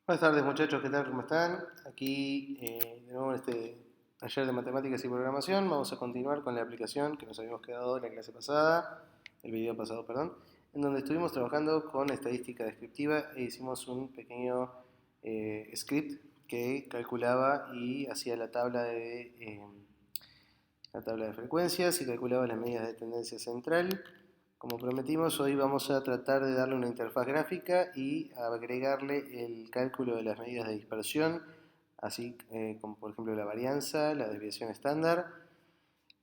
Buenas tardes muchachos, ¿qué tal? ¿Cómo están? Aquí de nuevo en este taller de matemáticas y programación vamos a continuar con la aplicación que nos habíamos quedado en la clase pasada, el video pasado, perdón, en donde estuvimos trabajando con estadística descriptiva e hicimos un pequeño script que calculaba y hacía la tabla de frecuencias y calculaba las medidas de tendencia central. Como prometimos, hoy vamos a tratar de darle una interfaz gráfica y agregarle el cálculo de las medidas de dispersión, así como por ejemplo la varianza, la desviación estándar,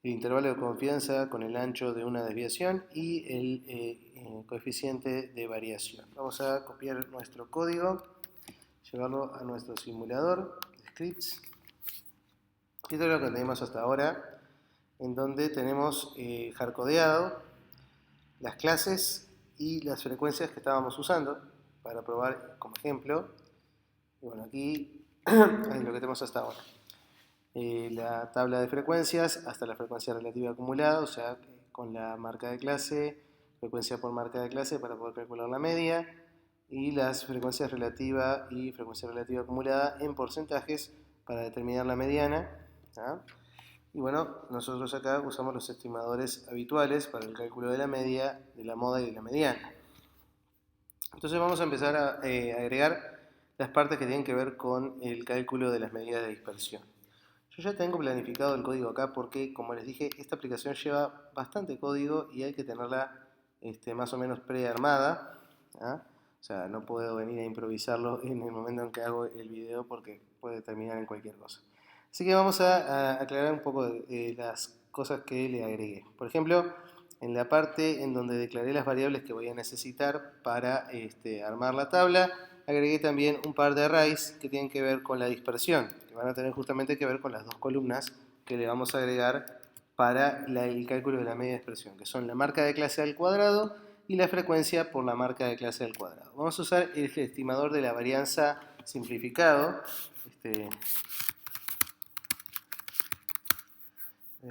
el intervalo de confianza con el ancho de una desviación y el coeficiente de variación. Vamos a copiar nuestro código, llevarlo a nuestro simulador de scripts. Esto es lo que tenemos hasta ahora, en donde tenemos hardcodeado las clases y las frecuencias que estábamos usando para probar como ejemplo. Y bueno, aquí es lo que tenemos hasta ahora. La tabla de frecuencias hasta la frecuencia relativa acumulada, o sea, con la marca de clase, frecuencia por marca de clase para poder calcular la media, y las frecuencias relativa y frecuencia relativa acumulada en porcentajes para determinar la mediana. ¿Ah? Y bueno, nosotros acá usamos los estimadores habituales para el cálculo de la media, de la moda y de la mediana. Entonces vamos a empezar a agregar las partes que tienen que ver con el cálculo de las medidas de dispersión. Yo ya tengo planificado el código acá porque, como les dije, esta aplicación lleva bastante código y hay que tenerla más o menos prearmada. ¿Ah? O sea, no puedo venir a improvisarlo en el momento en que hago el video porque puede terminar en cualquier cosa. Así que vamos a aclarar un poco de las cosas que le agregué. Por ejemplo, en la parte en donde declaré las variables que voy a necesitar para armar la tabla, agregué también un par de arrays que tienen que ver con la dispersión, que van a tener justamente que ver con las dos columnas que le vamos a agregar para el cálculo de la media dispersión, que son la marca de clase al cuadrado y la frecuencia por la marca de clase al cuadrado. Vamos a usar el estimador de la varianza simplificado, de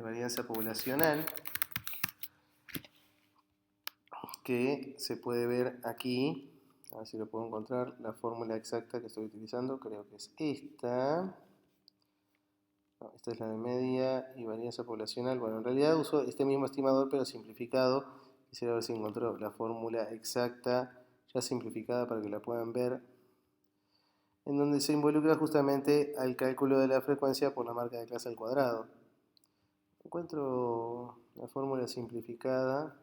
varianza poblacional, que se puede ver aquí. A ver si lo puedo encontrar, la fórmula exacta que estoy utilizando, creo que es esta. No, esta es la de media y varianza poblacional. Bueno, en realidad uso este mismo estimador pero simplificado. Quisiera ver si encontró la fórmula exacta ya simplificada para que la puedan ver, en donde se involucra justamente al cálculo de la frecuencia por la marca de clase al cuadrado. Encuentro la fórmula simplificada.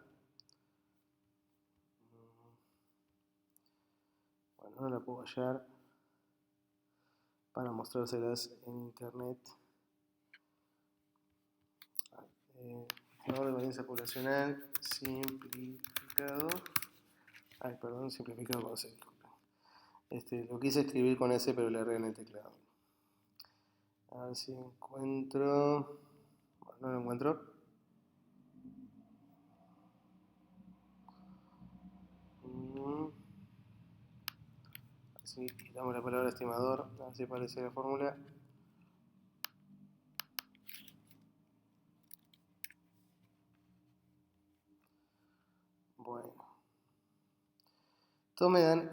Bueno, no la puedo hallar para mostrárselas en internet. Estimador de varianza poblacional simplificado. Ay, perdón, simplificado con C. Lo quise escribir con S, pero le erré en el teclado. A ver si encuentro. Bueno, no lo encuentro. Así quitamos la palabra estimador. A ver si aparece la fórmula. Bueno. Todos me dan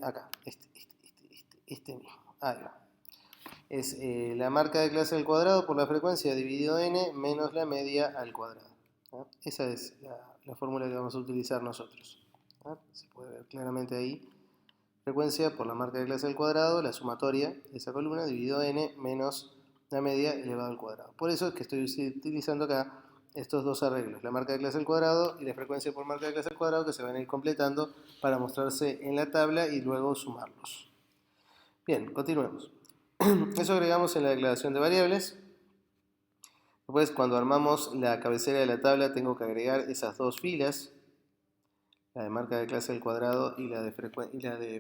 acá. Este mismo. Ahí va. Es la marca de clase al cuadrado por la frecuencia dividido n menos la media al cuadrado. ¿Ah? Esa es la fórmula que vamos a utilizar nosotros. ¿Ah? Se puede ver claramente ahí. Frecuencia por la marca de clase al cuadrado, la sumatoria de esa columna, dividido n menos la media elevado al cuadrado. Por eso es que estoy utilizando acá estos dos arreglos, la marca de clase al cuadrado y la frecuencia por marca de clase al cuadrado, que se van a ir completando para mostrarse en la tabla y luego sumarlos. Bien, continuemos. Eso agregamos en la declaración de variables. Después, cuando armamos la cabecera de la tabla, tengo que agregar esas dos filas, la de marca de clase al cuadrado y la de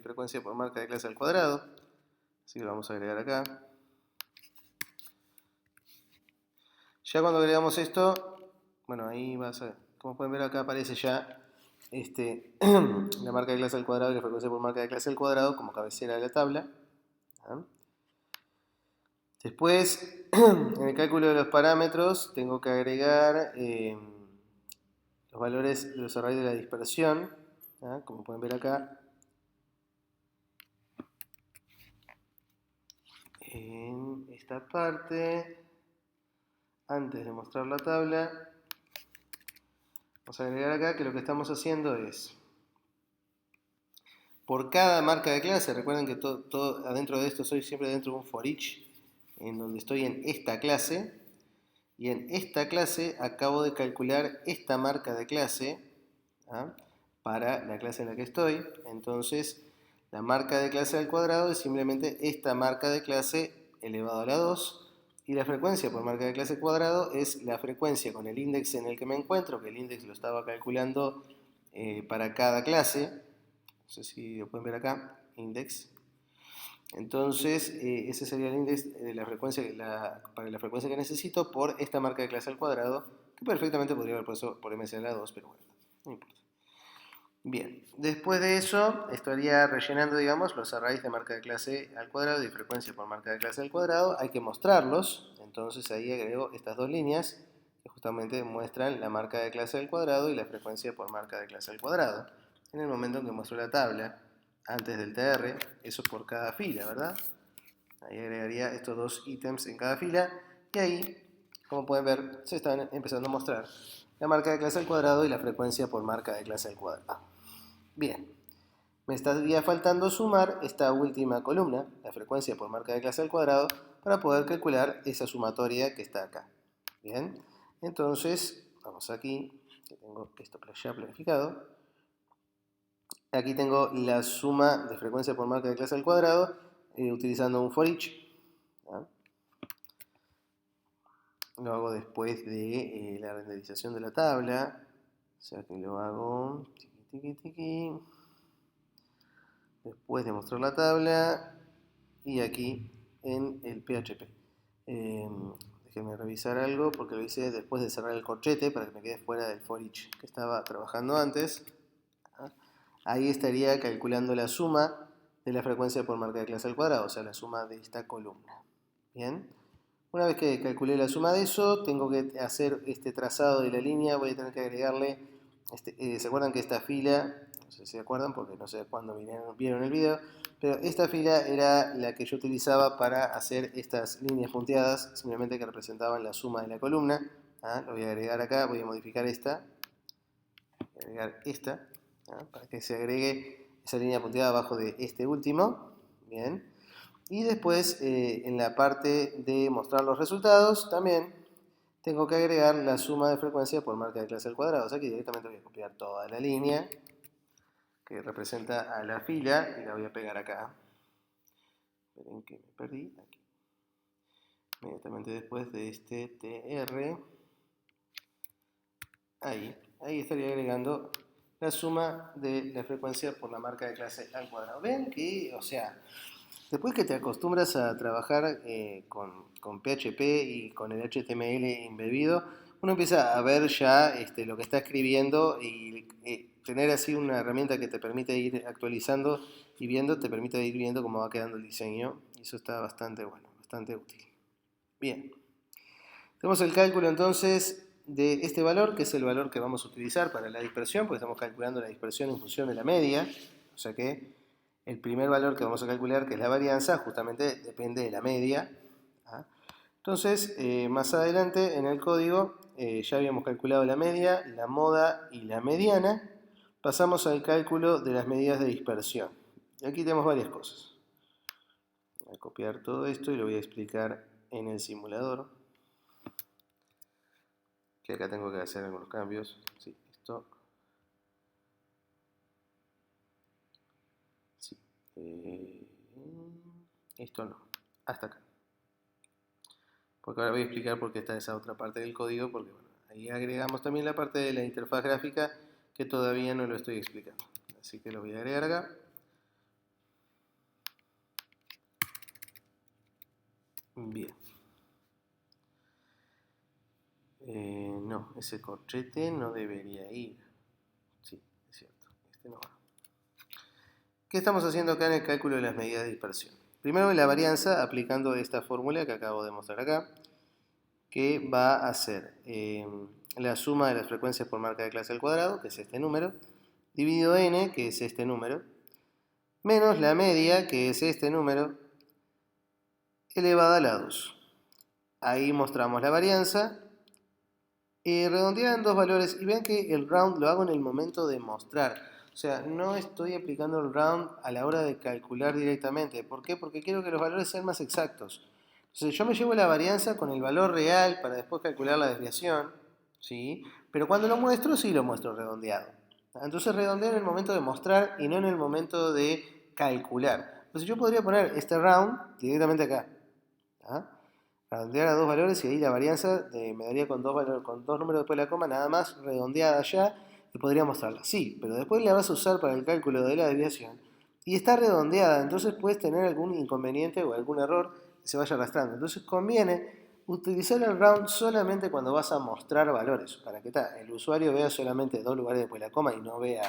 frecuencia por marca de clase al cuadrado. Así que lo vamos a agregar acá. Ya cuando agregamos esto, bueno, ahí vas a, como pueden ver acá aparece ya la marca de clase al cuadrado y la frecuencia por marca de clase al cuadrado como cabecera de la tabla. ¿Ah? Después, en el cálculo de los parámetros, tengo que agregar los valores de los arrays de la dispersión. ¿Ah? Como pueden ver acá, en esta parte, antes de mostrar la tabla, vamos a agregar acá que lo que estamos haciendo es, por cada marca de clase, recuerden que todo adentro de esto soy siempre dentro de un for each, en donde estoy en esta clase, y en esta clase acabo de calcular esta marca de clase, ¿ah?, para la clase en la que estoy. Entonces la marca de clase al cuadrado es simplemente esta marca de clase elevado a la 2, y la frecuencia por marca de clase al cuadrado es la frecuencia con el índice en el que me encuentro, que el índice lo estaba calculando para cada clase. No sé si lo pueden ver acá, index. Entonces, ese sería el índice de la frecuencia, para la frecuencia que necesito por esta marca de clase al cuadrado, que perfectamente podría haber puesto por MC a la 2, pero bueno, no importa. Bien, después de eso estaría rellenando, digamos, los arrays de marca de clase al cuadrado y frecuencia por marca de clase al cuadrado. Hay que mostrarlos, entonces ahí agrego estas dos líneas que justamente muestran la marca de clase al cuadrado y la frecuencia por marca de clase al cuadrado. En el momento en que muestro la tabla, antes del TR, eso por cada fila, ¿verdad? Ahí agregaría estos dos ítems en cada fila y ahí, como pueden ver, se están empezando a mostrar la marca de clase al cuadrado y la frecuencia por marca de clase al cuadrado. Bien, me estaría faltando sumar esta última columna, la frecuencia por marca de clase al cuadrado, para poder calcular esa sumatoria que está acá. Bien, entonces vamos aquí, que tengo esto ya planificado. Aquí tengo la suma de frecuencia por marca de clase al cuadrado utilizando un for each. ¿Ya? Lo hago después de la renderización de la tabla, o sea que lo hago tiqui, tiqui, tiqui, después de mostrar la tabla y aquí en el PHP. Déjenme revisar algo porque lo hice después de cerrar el corchete para que me quede fuera del for each que estaba trabajando antes. Ahí estaría calculando la suma de la frecuencia por marca de clase al cuadrado, o sea, la suma de esta columna. Bien, una vez que calculé la suma de eso, tengo que hacer este trazado de la línea. Voy a tener que agregarle, ¿se acuerdan que esta fila, no sé si se acuerdan porque no sé cuándo vieron el video, pero esta fila era la que yo utilizaba para hacer estas líneas punteadas, simplemente que representaban la suma de la columna? Lo voy a agregar acá, voy a modificar esta, agregar esta, para que se agregue esa línea punteada abajo de este último. Bien. Y después en la parte de mostrar los resultados también tengo que agregar la suma de frecuencia por marca de clase al cuadrado. O sea que directamente voy a copiar toda la línea que representa a la fila y la voy a pegar acá. Esperen que me perdí. Aquí. Inmediatamente después de este TR. Ahí estaría agregando la suma de la frecuencia por la marca de clase al cuadrado. Ven que, o sea, después que te acostumbras a trabajar con PHP y con el HTML embebido, uno empieza a ver ya lo que está escribiendo y tener así una herramienta que te permite ir actualizando y viendo, te permite ir viendo cómo va quedando el diseño. Y eso está bastante bueno, bastante útil. Bien. Tenemos el cálculo entonces de este valor, que es el valor que vamos a utilizar para la dispersión, porque estamos calculando la dispersión en función de la media. O sea que el primer valor que vamos a calcular, que es la varianza, justamente depende de la media. Entonces, más adelante en el código ya habíamos calculado la media, la moda y la mediana. Pasamos al cálculo de las medidas de dispersión. Y aquí tenemos varias cosas. Voy a copiar todo esto y lo voy a explicar en el simulador. Que acá tengo que hacer algunos cambios. Sí, esto. Sí. Esto no. Hasta acá. Porque ahora voy a explicar por qué está esa otra parte del código. Porque bueno, ahí agregamos también la parte de la interfaz gráfica que todavía no lo estoy explicando. Así que lo voy a agregar acá. Bien. No, ese corchete no debería ir. Sí, es cierto. Este no va. ¿Qué estamos haciendo acá en el cálculo de las medidas de dispersión? Primero la varianza aplicando esta fórmula que acabo de mostrar acá, que va a ser la suma de las frecuencias por marca de clase al cuadrado, que es este número, dividido n, que es este número, menos la media, que es este número, elevada a la 2. Ahí mostramos la varianza. Redondeada en dos valores y vean que el round lo hago en el momento de mostrar. O sea, no estoy aplicando el round a la hora de calcular directamente. ¿Por qué? Porque quiero que los valores sean más exactos. Entonces yo me llevo la varianza con el valor real para después calcular la desviación, ¿sí? Pero cuando lo muestro, sí lo muestro redondeado. Entonces redondeo en el momento de mostrar y no en el momento de calcular. Entonces yo podría poner este round directamente acá. ¿Ah? Redondear a dos valores y ahí la varianza me daría con con dos números después de la coma, nada más redondeada ya y podría mostrarla. Sí, pero después la vas a usar para el cálculo de la desviación y está redondeada, entonces puedes tener algún inconveniente o algún error que se vaya arrastrando. Entonces conviene utilizar el round solamente cuando vas a mostrar valores, para que el usuario vea solamente dos lugares después de la coma y no vea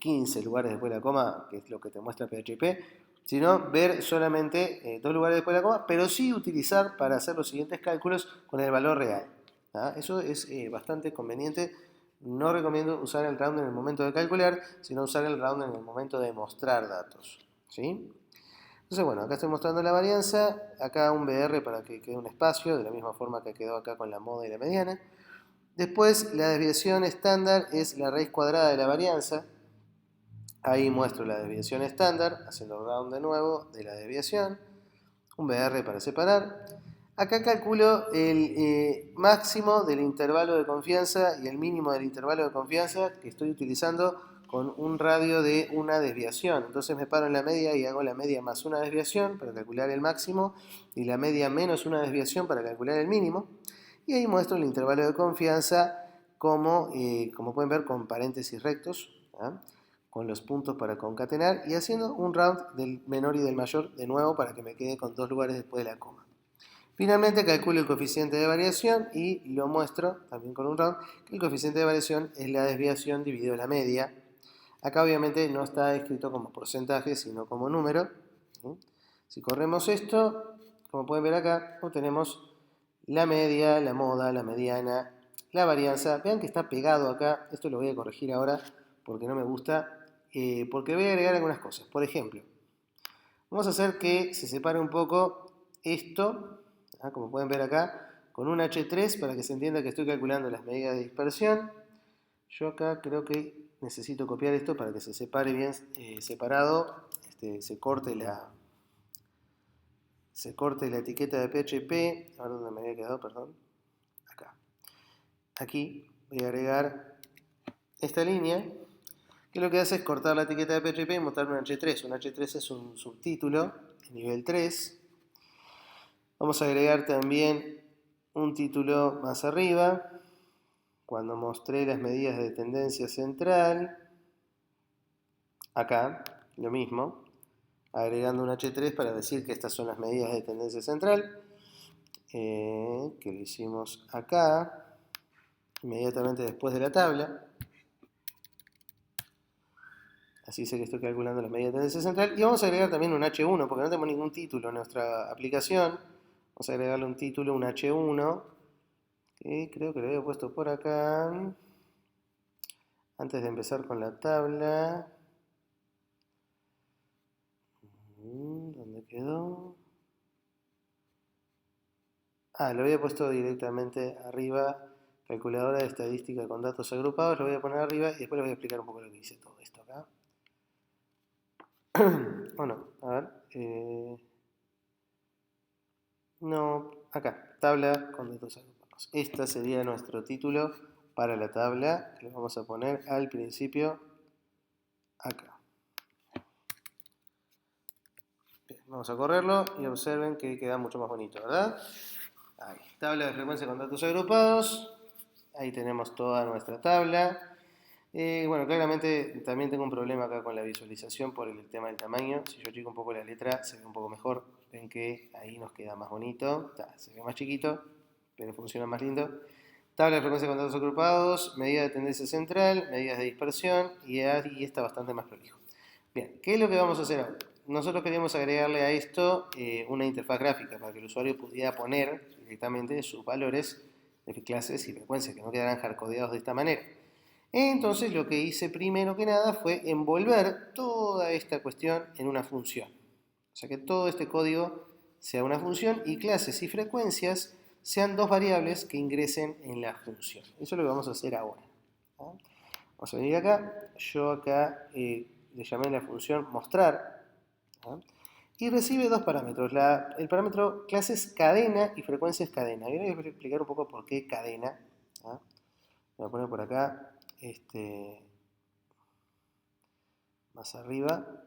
15 lugares después de la coma, que es lo que te muestra PHP, sino ver solamente dos lugares después de la coma, pero sí utilizar para hacer los siguientes cálculos con el valor real. Eso es bastante conveniente. No recomiendo usar el round en el momento de calcular, sino usar el round en el momento de mostrar datos. ¿Sí? Entonces, bueno, acá estoy mostrando la varianza, acá un BR para que quede un espacio, de la misma forma que quedó acá con la moda y la mediana. Después, la desviación estándar es la raíz cuadrada de la varianza. Ahí muestro la desviación estándar, haciendo round de nuevo de la desviación, un BR para separar. Acá calculo el máximo del intervalo de confianza y el mínimo del intervalo de confianza que estoy utilizando con un radio de una desviación. Entonces me paro en la media y hago la media más una desviación para calcular el máximo y la media menos una desviación para calcular el mínimo. Y ahí muestro el intervalo de confianza como pueden ver con paréntesis rectos, ¿ah? Con los puntos para concatenar y haciendo un round del menor y del mayor de nuevo para que me quede con dos lugares después de la coma. Finalmente calculo el coeficiente de variación y lo muestro también con un round, que el coeficiente de variación es la desviación dividido la media. Acá obviamente no está escrito como porcentaje, sino como número. Si corremos esto, como pueden ver acá, obtenemos la media, la moda, la mediana, la varianza. Vean que está pegado acá, esto lo voy a corregir ahora porque no me gusta, porque voy a agregar algunas cosas. Por ejemplo, vamos a hacer que se separe un poco esto, como pueden ver acá, con un H3 para que se entienda que estoy calculando las medidas de dispersión. Yo acá creo que necesito copiar esto para que se separe bien separado, se corte la etiqueta de PHP. Ahora donde me había quedado, perdón. Acá. Aquí voy a agregar esta línea, que lo que hace es cortar la etiqueta de PHP y montar un H3. Un H3 es un subtítulo, nivel 3. Vamos a agregar también un título más arriba, cuando mostré las medidas de tendencia central. Acá, lo mismo, agregando un H3 para decir que estas son las medidas de tendencia central, que lo hicimos acá, inmediatamente después de la tabla. Así sé que estoy calculando las medidas de tendencia central. Y vamos a agregar también un H1, porque no tenemos ningún título en nuestra aplicación. Vamos a agregarle un título, un H1, que creo que lo había puesto por acá. Antes de empezar con la tabla. ¿Dónde quedó? Lo había puesto directamente arriba. Calculadora de estadística con datos agrupados. Lo voy a poner arriba y después les voy a explicar un poco lo que dice todo esto acá. Bueno, a ver. No, acá. Tabla con datos agrupados. Este sería nuestro título para la tabla. Que le vamos a poner al principio acá. Bien, vamos a correrlo y observen que queda mucho más bonito, ¿verdad? Ahí, tabla de frecuencia con datos agrupados. Ahí tenemos toda nuestra tabla. Bueno, claramente también tengo un problema acá con la visualización por el tema del tamaño. Si yo achico un poco la letra, se ve un poco mejor. Ven que ahí nos queda más bonito. Se ve más chiquito, pero funciona más lindo. Tabla de frecuencia con datos agrupados, medida de tendencia central, medidas de dispersión y ahí está bastante más prolijo. Bien, ¿qué es lo que vamos a hacer ahora? Nosotros queríamos agregarle a esto una interfaz gráfica para que el usuario pudiera poner directamente sus valores de clases y frecuencias, que no quedaran hardcodeados de esta manera. Entonces lo que hice primero que nada fue envolver toda esta cuestión en una función. O sea que todo este código sea una función y clases y frecuencias sean dos variables que ingresen en la función. Eso es lo que vamos a hacer ahora. ¿No? Vamos a venir acá, yo acá le llamé la función mostrar, ¿no? Y recibe dos parámetros, el parámetro clases cadena y frecuencias cadena. Y ahora voy a explicar un poco por qué cadena. ¿No? Voy a poner por acá, más arriba,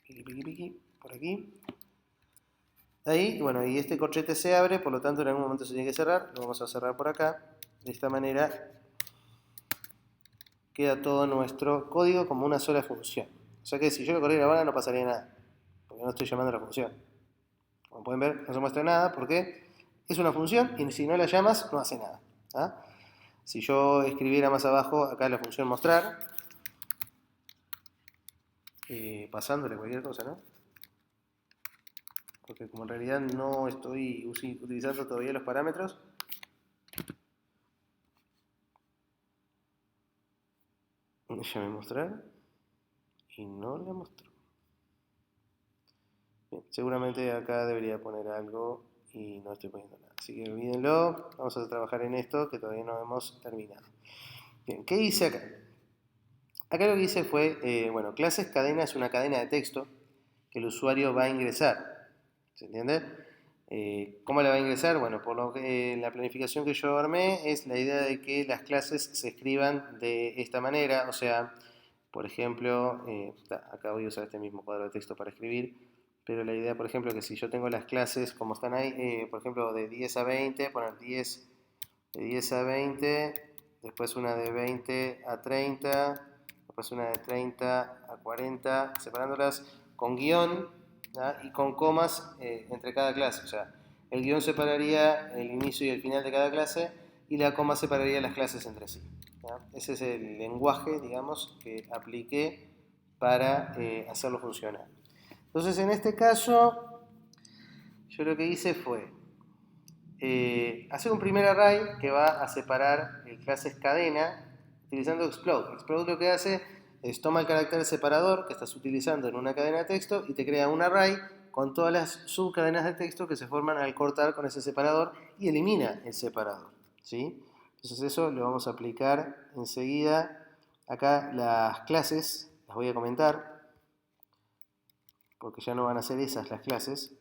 piqui, piqui, piqui, por aquí. Ahí, bueno, y este corchete se abre, por lo tanto en algún momento se tiene que cerrar, lo vamos a cerrar por acá. De esta manera queda todo nuestro código como una sola función. O sea que si yo lo corriera ahora no pasaría nada, porque no estoy llamando a la función. Como pueden ver, no se muestra nada porque es una función y si no la llamas no hace nada. ¿Ah? Si yo escribiera más abajo acá la función mostrar, pasándole cualquier cosa, ¿no? Porque como en realidad no estoy utilizando todavía los parámetros, déjame mostrar y no la mostró. Bien, seguramente acá debería poner algo y no estoy poniendo nada. Así que olvídenlo, vamos a trabajar en esto que todavía no hemos terminado. Bien, ¿qué hice acá? Acá lo que hice fue, bueno, clases cadena es una cadena de texto que el usuario va a ingresar. ¿Se entiende? ¿Cómo la va a ingresar? Bueno, por lo que la planificación que yo armé es la idea de que las clases se escriban de esta manera, o sea, por ejemplo, acá voy a usar este mismo cuadro de texto para escribir, pero la idea, por ejemplo, que si yo tengo las clases como están ahí, por ejemplo, de 10 a 20, poner 10, de 10 a 20, después una de 20 a 30, después una de 30 a 40, separándolas con guión, ¿ya? Y con comas entre cada clase. O sea, el guión separaría el inicio y el final de cada clase y la coma separaría las clases entre sí. ¿Ya? Ese es el lenguaje, digamos, que apliqué para hacerlo funcionar. Entonces, en este caso, yo lo que hice fue hacer un primer array que va a separar el clases cadena utilizando explode. Explode lo que hace es toma el carácter separador que estás utilizando en una cadena de texto y te crea un array con todas las subcadenas de texto que se forman al cortar con ese separador y elimina el separador. ¿Sí? Entonces eso lo vamos a aplicar enseguida. Acá las clases las voy a comentar porque ya no van a ser esas las clases.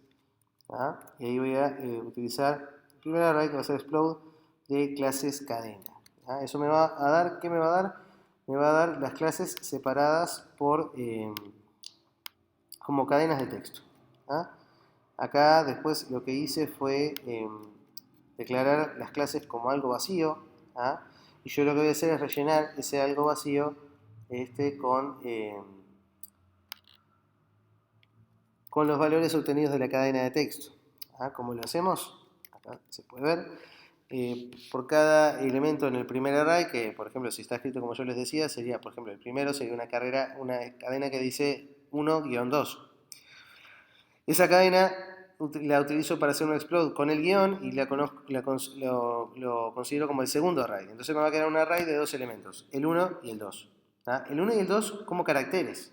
¿Ah? Y ahí voy a utilizar el primer array que va a ser explode de clases cadena. ¿Ah? Eso me va a dar, ¿qué me va a dar? Me va a dar las clases separadas por como cadenas de texto. ¿Ah? Acá después lo que hice fue declarar las clases como algo vacío. ¿Ah? Y yo lo que voy a hacer es rellenar ese algo vacío con los valores obtenidos de la cadena de texto. ¿Ah? ¿Cómo lo hacemos? Acá se puede ver. Por cada elemento en el primer array, que por ejemplo si está escrito como yo les decía, sería, por ejemplo, el primero sería una cadena que dice 1-2. Esa cadena la utilizo para hacer un explode con el guión y lo considero como el segundo array. Entonces me va a quedar un array de dos elementos, el 1 y el 2. ¿Ah? El 1 y el 2 como caracteres.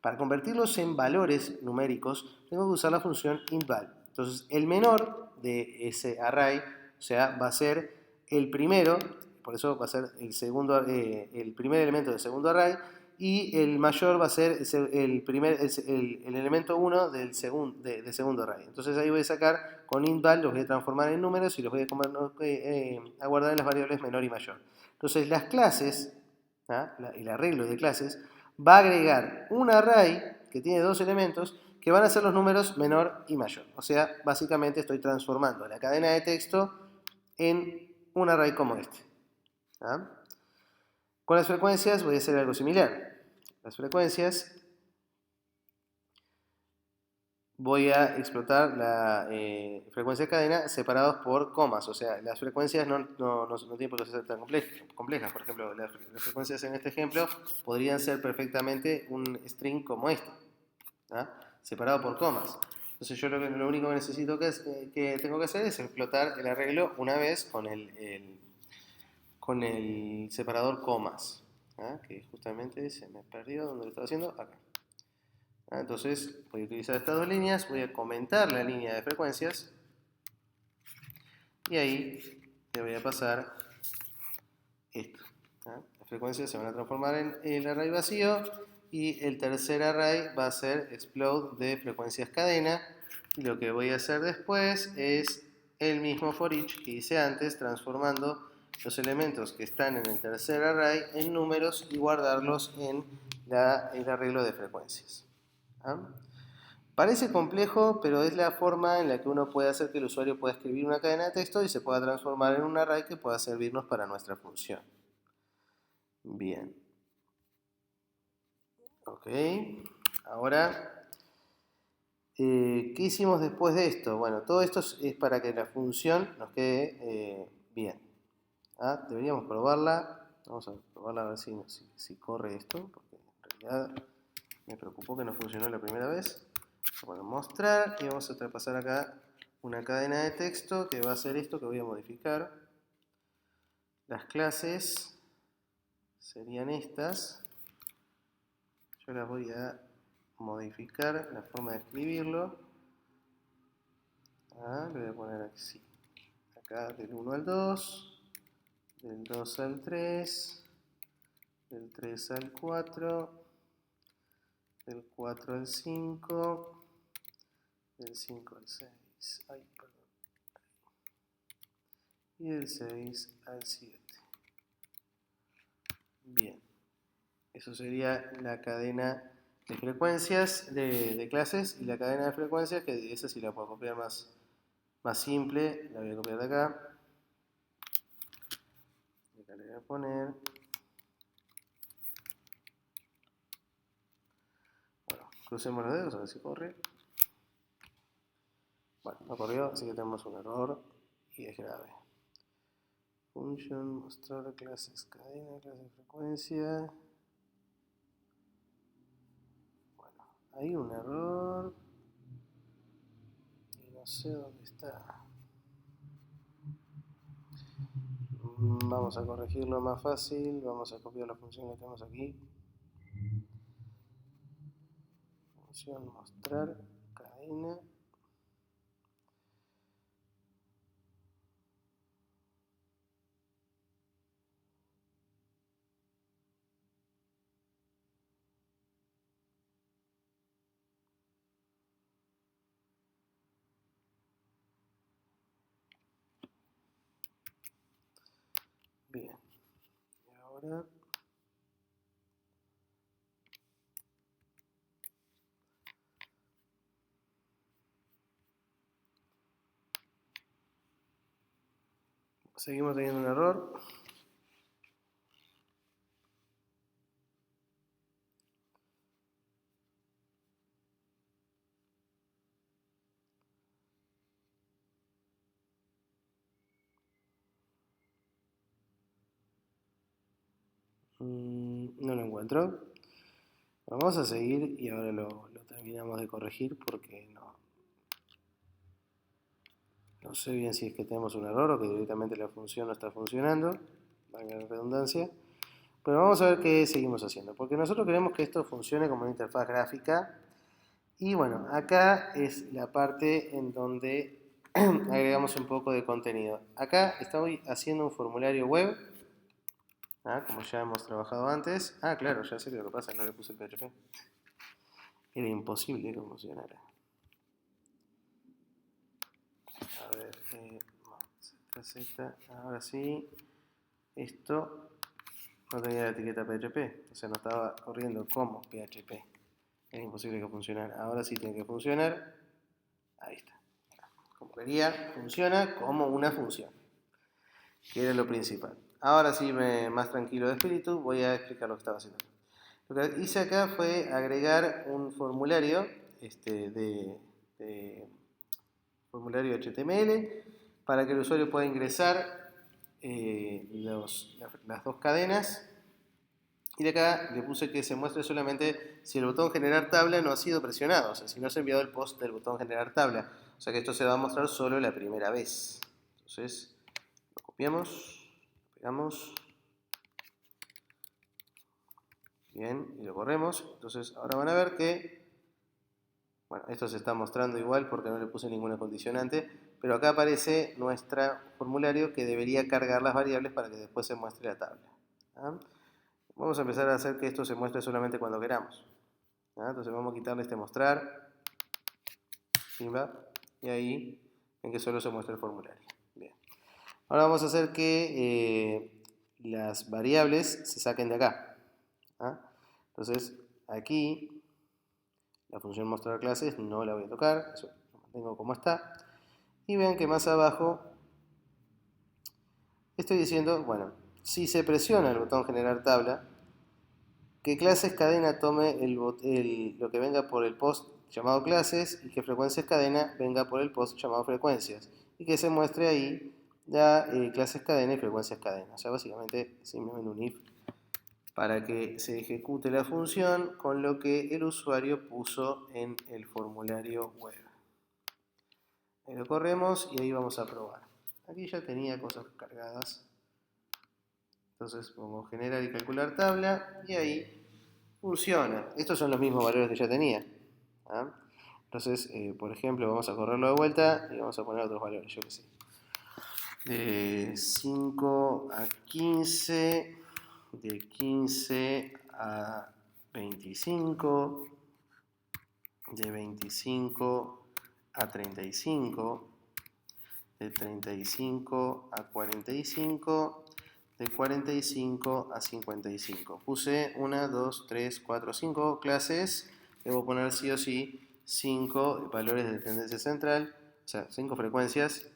Para convertirlos en valores numéricos, tengo que usar la función intval. Entonces, el menor de ese array, o sea, va a ser el primero, por eso va a ser el primer elemento del segundo array, y el mayor va a ser el elemento 1 del segundo array. Entonces ahí voy a sacar con intval, los voy a transformar en números y los voy a guardar en las variables menor y mayor. Entonces las clases, el arreglo de clases, va a agregar un array que tiene dos elementos que van a ser los números menor y mayor. O sea, básicamente estoy transformando la cadena de texto en un array como este. ¿Ah? Con las frecuencias voy a hacer algo similar. Las frecuencias voy a explotar la frecuencia de cadena separados por comas. O sea, las frecuencias no tienen por qué ser tan complejas. Por ejemplo, las frecuencias en este ejemplo podrían ser perfectamente un string como este, ¿ah? Separado por comas. Entonces yo lo único que necesito que tengo que hacer es explotar el arreglo una vez con el separador comas, ¿ah? Que justamente se me perdió donde lo estaba haciendo, acá. Entonces voy a utilizar estas dos líneas, voy a comentar la línea de frecuencias y ahí le voy a pasar esto. Las frecuencias se van a transformar en el array vacío y el tercer array va a ser explode de frecuencias cadena. Y lo que voy a hacer después es el mismo for each que hice antes, transformando los elementos que están en el tercer array en números y guardarlos en el arreglo de frecuencias. Parece complejo, pero es la forma en la que uno puede hacer que el usuario pueda escribir una cadena de texto y se pueda transformar en un array que pueda servirnos para nuestra función. Bien. Ok. Ahora, ¿qué hicimos después de esto? Bueno, todo esto es para que la función nos quede bien. Deberíamos probarla. Vamos a probarla a ver si corre esto, porque en realidad me preocupó que no funcionó la primera vez. Vamos a mostrar y vamos a traspasar acá una cadena de texto que va a ser esto que voy a modificar. Las clases serían estas. Yo las voy a modificar la forma de escribirlo. Le voy a poner así. Acá del 1 al 2, del 2 al 3, del 3 al 4, del 4 al 5, del 5 al 6, y del 6 al 7. Bien, eso sería la cadena de frecuencias de clases y la cadena de frecuencias, que esa sí la puedo copiar más simple, la voy a copiar de acá. Acá le voy a poner. Bueno, crucemos los dedos a ver si corre. Bueno, no corrió, así que tenemos un error y es grave. Function, mostrar clases, cadena, clase de frecuencia. Bueno, hay un error y no sé dónde está. Vamos a corregirlo más fácil, vamos a copiar la función que tenemos aquí. Función mostrar cadena. Bien, y ahora seguimos teniendo un error. No lo encuentro. Vamos a seguir y ahora lo terminamos de corregir porque no sé bien si es que tenemos un error o que directamente la función no está funcionando, valga la redundancia. Pero vamos a ver qué seguimos haciendo, porque nosotros queremos que esto funcione como una interfaz gráfica. Y bueno, acá es la parte en donde agregamos un poco de contenido. Acá estoy haciendo un formulario web, como ya hemos trabajado antes. Claro, ya sé lo que pasa, no le puse el PHP. Era imposible que funcionara. A ver, Z, ahora sí. Esto no tenía la etiqueta PHP, o sea, no estaba corriendo como PHP. Era imposible que funcionara. Ahora sí tiene que funcionar. Ahí está. Como quería, funciona como una función, que era lo principal. Ahora sí, más tranquilo de espíritu, voy a explicar lo que estaba haciendo. Lo que hice acá fue agregar un formulario de formulario HTML para que el usuario pueda ingresar las dos cadenas. Y de acá le puse que se muestre solamente si el botón generar tabla no ha sido presionado, o sea, si no se ha enviado el post del botón generar tabla. O sea que esto se va a mostrar solo la primera vez. Entonces, lo copiamos, lo pegamos. Bien, y lo corremos. Entonces, ahora van a ver que Bueno, esto se está mostrando igual porque no le puse ninguna condicionante, pero acá aparece nuestro formulario que debería cargar las variables para que después se muestre la tabla. ¿Ah? Vamos a empezar a hacer que esto se muestre solamente cuando queramos. ¿Ah? Entonces vamos a quitarle este mostrar, y ahí ven que solo se muestra el formulario. Bien. Ahora vamos a hacer que las variables se saquen de acá. ¿Ah? Entonces aquí la función mostrar clases no la voy a tocar, eso lo mantengo como está. Y vean que más abajo estoy diciendo, bueno, si se presiona el botón generar tabla, que clases cadena tome lo que venga por el post llamado clases y que frecuencias cadena venga por el post llamado frecuencias. Y que se muestre ahí ya clases cadena y frecuencias cadena. O sea, básicamente simplemente un if para que se ejecute la función con lo que el usuario puso en el formulario web. Ahí lo corremos y ahí vamos a probar. Aquí ya tenía cosas cargadas. Entonces pongo generar y calcular tabla y ahí funciona. Estos son los mismos valores que ya tenía. ¿Ah? Entonces, por ejemplo, vamos a correrlo de vuelta y vamos a poner otros valores, yo que sé. De 5 a 15, de 15 a 25, de 25 a 35, de 35 a 45, de 45 a 55. Puse 1, 2, 3, 4, 5 clases. Debo poner sí o sí 5 valores de tendencia central, o sea, 5 frecuencias,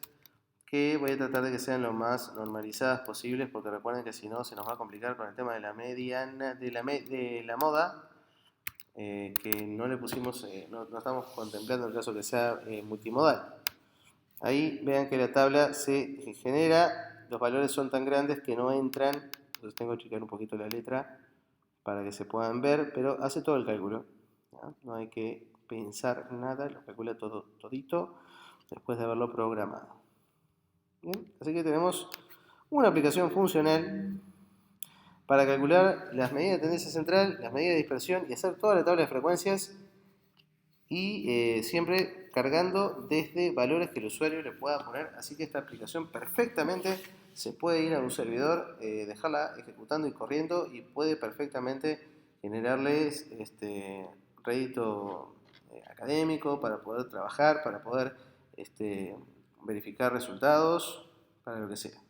que voy a tratar de que sean lo más normalizadas posibles, porque recuerden que si no se nos va a complicar con el tema de la mediana, de la moda, que no le pusimos, no estamos contemplando el caso que sea multimodal. Ahí vean que la tabla se genera, los valores son tan grandes que no entran, entonces tengo que checar un poquito la letra para que se puedan ver, pero hace todo el cálculo. ¿Ya? No hay que pensar nada, lo calcula todo todito después de haberlo programado. Bien, así que tenemos una aplicación funcional para calcular las medidas de tendencia central, las medidas de dispersión y hacer toda la tabla de frecuencias y siempre cargando desde valores que el usuario le pueda poner. Así que esta aplicación perfectamente se puede ir a un servidor, dejarla ejecutando y corriendo y puede perfectamente generarles rédito académico para poder trabajar, para poder verificar resultados, para lo que sea.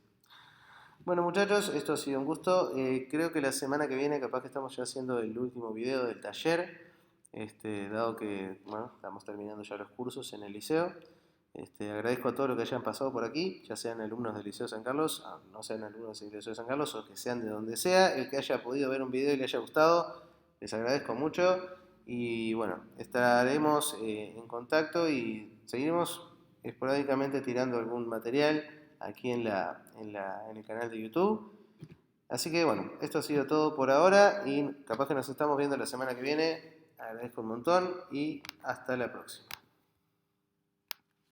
Bueno muchachos, esto ha sido un gusto. Creo que la semana que viene capaz que estamos ya haciendo el último video del taller. Dado que bueno, estamos terminando ya los cursos en el liceo. Agradezco a todos los que hayan pasado por aquí, ya sean alumnos del Liceo San Carlos, no sean alumnos del Liceo San Carlos o que sean de donde sea, el que haya podido ver un video y le haya gustado, les agradezco mucho y bueno, estaremos en contacto y seguiremos esporádicamente tirando algún material aquí en el canal de YouTube. Así que bueno, esto ha sido todo por ahora y capaz que nos estamos viendo la semana que viene. Agradezco un montón y hasta la próxima.